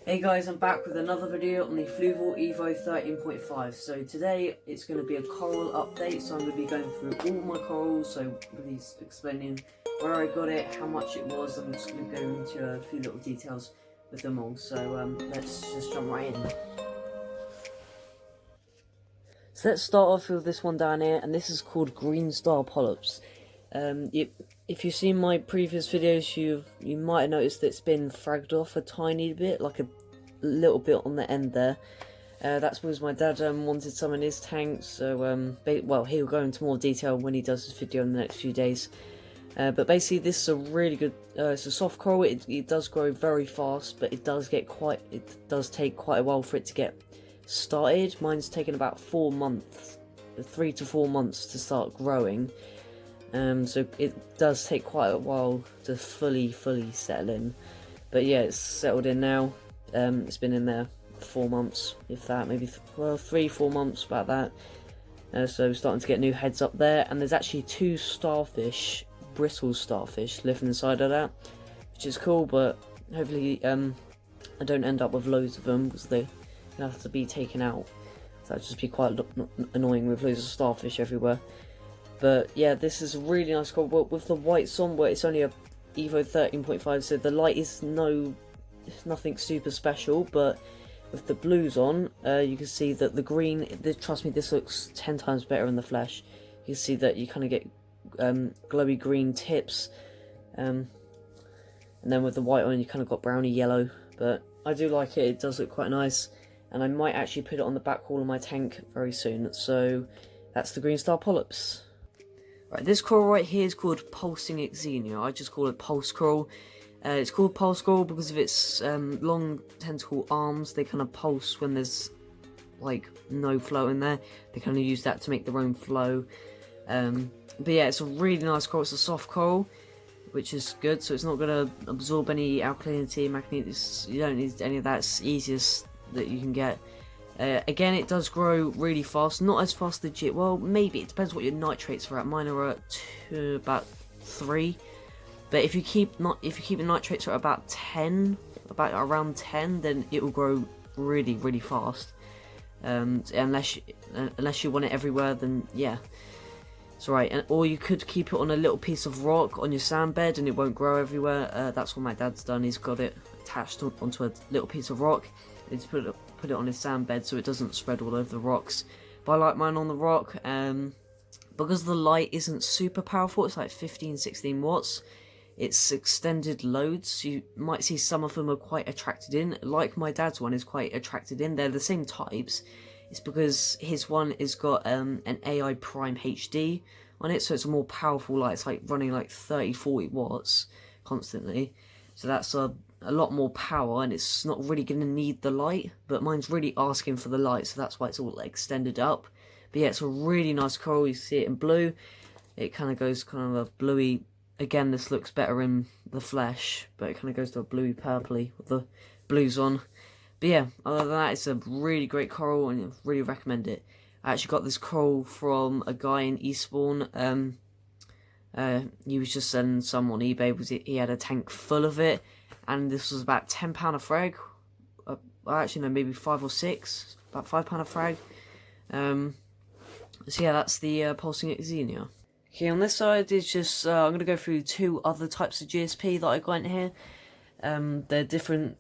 Hey guys, I'm back with another video on the Fluval Evo 13.5. So today it's going to be a coral update, so I'm going to be going through all my corals, so really explaining where I got it, how much it was. I'm just going to go into a few little details with them all, so let's just jump right in. So let's start off with this one down here, and this is called green star polyps. If you've seen my previous videos, you might have noticed that it's been fragged off a tiny bit, like a little bit on the end there. That's because my dad wanted some in his tank, so well, he'll go into more detail when he does his video in the next few days. But basically, this is a really good. It's a soft coral. It does grow very fast, but it does take quite a while for it to get started. Mine's taken about 4 months, 3 to 4 months to start growing. So it does take quite a while to fully settle in. But yeah, it's settled in now. It's been in there 4 months, if that, maybe 3-4 months, about that. So starting to get new heads up there, and there's actually 2 starfish, brittle starfish, living inside of that, which is cool. But hopefully, I don't end up with loads of them because they have to be taken out. So that'd just be quite annoying with loads of starfish everywhere. But yeah, this is a really nice coral with the whites on, where it's only a Evo 13.5, so the light is nothing super special, but with the blues on, you can see that the green, trust me, this looks 10 times better in the flesh. You can see that you kind of get glowy green tips, and then with the white on, you kind of got browny yellow. But I do like it, it does look quite nice, and I might actually put it on the back wall of my tank very soon. So that's the green star polyps. Right, this coral right here is called pulsing xenia. I just call it pulse coral. It's called pulse coral because of its long tentacle arms. They kind of pulse when there's like no flow in there. They kind of use that to make their own flow. But yeah, it's a really nice coral. It's a soft coral, which is good. So it's not going to absorb any alkalinity, manganese. You don't need any of that. It's easiest that you can get. Again, it does grow really fast, not as fast as well, maybe, it depends what your nitrates are at. Mine are at about 3, but if you keep the nitrates at about 10, around 10, then it will grow really fast. Unless you want it everywhere, then yeah, it's alright. Or you could keep it on a little piece of rock on your sand bed and it won't grow everywhere. That's what my dad's done. He's got it attached onto a little piece of rock. He's put it on his sand bed so it doesn't spread all over the rocks. But I like mine on the rock, because the light isn't super powerful. It's like 15-16 watts. It's extended loads. You might see some of them are quite attracted in, like my dad's one is quite attracted in. They're the same types. It's because his one has got an AI Prime HD on it, so it's a more powerful light. It's like running like 30-40 watts constantly. So that's a lot more power, and it's not really going to need the light, but mine's really asking for the light, so that's why it's all extended up. But yeah, it's a really nice coral. You see it in blue, it kind of goes kind of a bluey, again this looks better in the flesh, but it kind of goes to a bluey purpley with the blues on. But yeah, other than that, it's a really great coral and I really recommend it. I actually got this coral from a guy in Eastbourne. He was just selling some on eBay because he had a tank full of it, and this was about £10 a frag. Actually no, maybe 5 or 6, about £5 a frag. So yeah, that's the pulsing xenia. Okay, on this side is just I'm going to go through 2 other types of GSP that I got in here. They're different.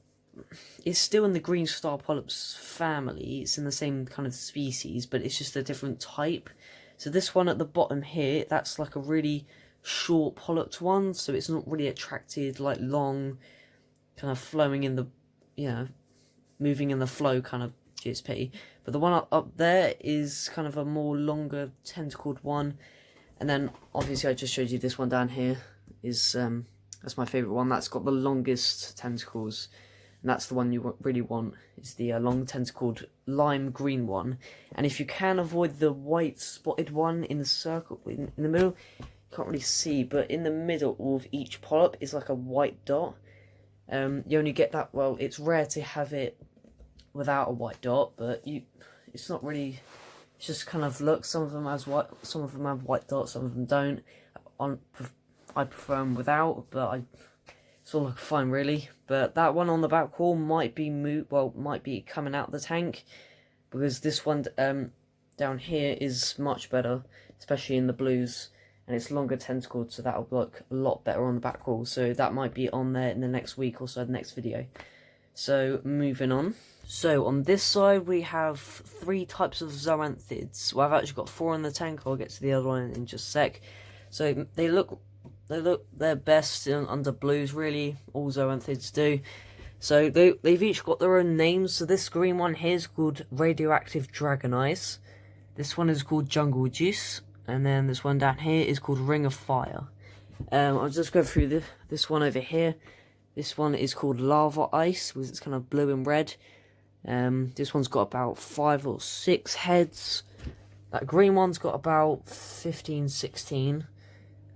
It's still in the green star polyps family. It's in the same kind of species, but it's just a different type. So this one at the bottom here, that's like a really short polyped one, so it's not really attracted like long, kind of flowing in the, moving in the flow kind of GSP. But the one up there is kind of a more longer tentacled one. And then obviously I just showed you this one down here is that's my favourite one. That's got the longest tentacles, and that's the one you really want. It's the long tentacled lime green one. And if you can avoid the white spotted one in the circle in the middle, you can't really see, but in the middle of each polyp is like a white dot. You only get that, well, it's rare to have it without a white dot, but it's not really, it's just kind of look. Some of them have white dots, some of them don't. I prefer them without, but It's all looking fine really, but that one on the back wall might be might be coming out of the tank, because this one down here is much better, especially in the blues, and it's longer tentacled, so that'll look a lot better on the back wall. So that might be on there in the next week or so, the next video. So moving on. So on this side we have 3 types of Zoanthids. Well, I've actually got 4 in the tank. I'll get to the other one in just a sec. So they look their best under blues, really. All Zoanthids do. So they've each got their own names. So this green one here is called Radioactive Dragon Eyes. This one is called Jungle Juice, and then this one down here is called Ring of Fire. I'll just go through this one over here. This one is called Lava Ice, because it's kind of blue and red. This one's got about 5 or 6 heads. That green one's got about 15, 16.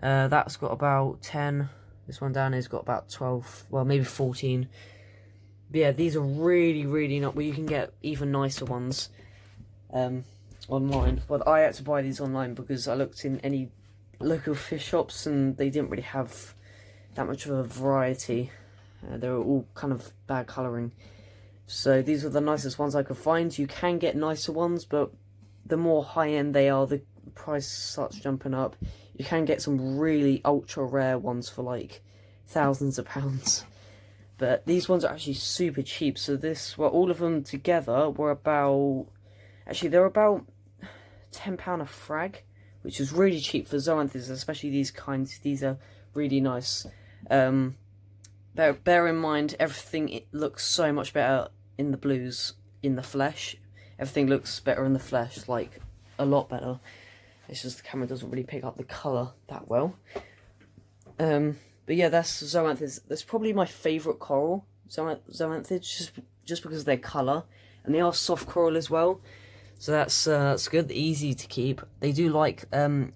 That's got about 10. This one down here's got about 12, well, maybe 14. But yeah, these are really not. Well, you can get even nicer ones online. But I had to buy these online because I looked in any local fish shops and they didn't really have that much of a variety. They were all kind of bad colouring. So these are the nicest ones I could find. You can get nicer ones, but the more high-end they are, the price starts jumping up. You can get some really ultra-rare ones for like thousands of pounds. But these ones are actually super cheap. So all of them together were about... Actually, they're about £10 a frag, which is really cheap for Zoanthids, especially these kinds. These are really nice. Bear in mind, it looks so much better in the blues, in the flesh. Everything looks better in the flesh, like a lot better. It's just the camera doesn't really pick up the colour that well. But yeah, that's Zoanthids. That's probably my favourite coral, Zoanthids, just because of their colour. And they are soft coral as well. So that's good, easy to keep. They do like low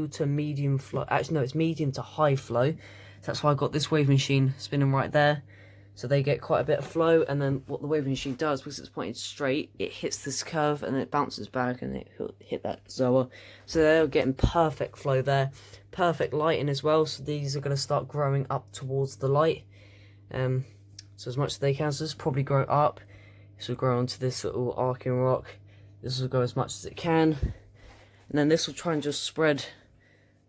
to medium flow. Actually, no, it's medium to high flow. So that's why I got this wave machine spinning right there. So they get quite a bit of flow, and then what the wave machine does, because it's pointed straight, it hits this curve and it bounces back and it hit that Zoa. So they're getting perfect flow there, perfect lighting as well. So these are going to start growing up towards the light. So as much as they can, so this will probably grow up. This will grow onto this little arcing rock. This will go as much as it can. And then this will try and just spread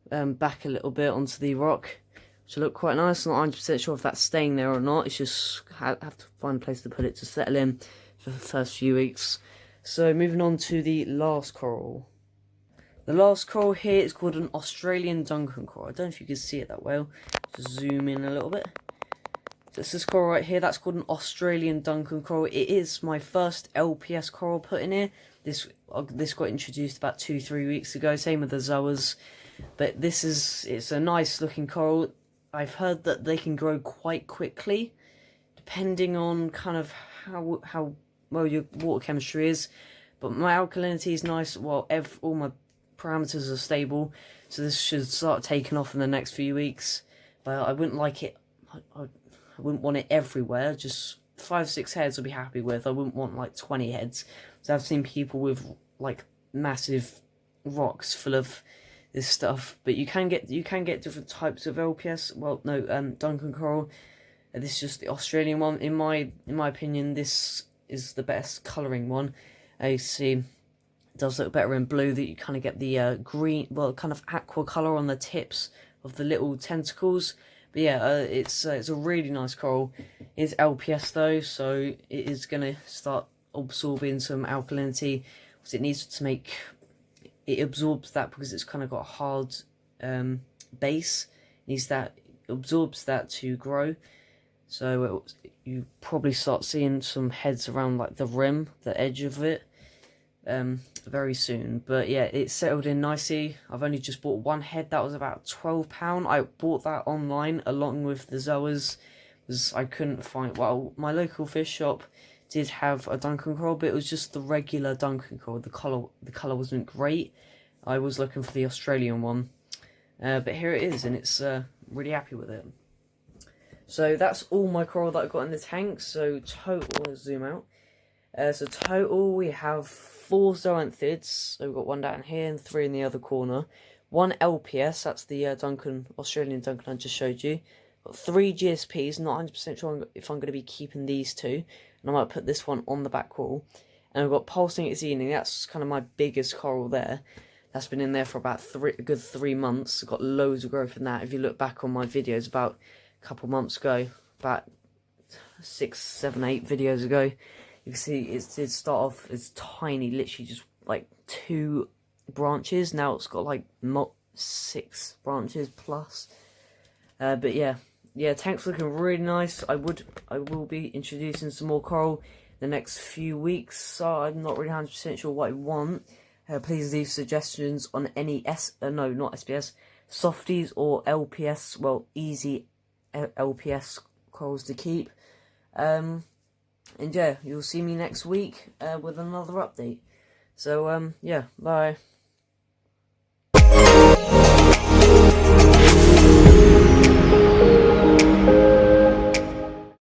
back a little bit onto the rock, which will look quite nice. I'm not 100% sure if that's staying there or not. It's just have to find a place to put it to settle in for the first few weeks. So moving on to the last coral. The last coral here is called an Australian Duncan coral. I don't know if you can see it that well. Just zoom in a little bit. So it's this coral right here. That's called an Australian Duncan coral. It is my first LPS coral put in here. This got introduced about 2-3 weeks ago. Same with the Zoas. But it's a nice looking coral. I've heard that they can grow quite quickly, depending on kind of how well your water chemistry is. But my alkalinity is nice. Well, all my parameters are stable, so this should start taking off in the next few weeks. But I wouldn't like it. I wouldn't want it everywhere. Just 5-6 heads I'd be happy with. I wouldn't want like 20 heads. So I've seen people with like massive rocks full of this stuff, but you can get different types of LPS. Well, no, Duncan coral. This is just the Australian one. In my opinion, this is the best colouring one. You see, it does look better in blue. That you kind of get the green, well, kind of aqua colour on the tips of the little tentacles. But yeah, it's a really nice coral. It's LPS though, so it is gonna start absorbing some alkalinity, because it needs to make. It absorbs that because it's kind of got a hard base. It absorbs that to grow. So you probably start seeing some heads around like the rim, the edge of it, very soon. But yeah, it's settled in nicely. I've only just bought one head. That was about £12. I bought that online along with the Zoas, because I couldn't find. Well, my local fish shop did have a Duncan coral, but it was just the regular Duncan coral. The colour wasn't great. I was looking for the Australian one, but here it is, and it's really happy with it. So that's all my coral that I got in the tank. So total, let's zoom out. So total we have 4 Zoanthids. So we've got 1 down here and 3 in the other corner. 1 LPS, that's the Australian Duncan I just showed you. 3 GSPs, not 100% sure if I'm going to be keeping these two, and I might put this one on the back wall. And I've got pulsing xenia, that's kind of my biggest coral there. That's been in there for about a good 3 months. Got loads of growth in that. If you look back on my videos about a couple months ago, about 6, 7, 8 videos ago, you can see it did start off as tiny, literally just like 2 branches. Now it's got like 6 branches plus. But yeah, tank's looking really nice. I will be introducing some more coral the next few weeks, so I'm not really 100% sure what I want. Please leave suggestions on any no, not SBS, softies or LPS, well, easy LPS corals to keep. And yeah, you'll see me next week with another update. So yeah, bye.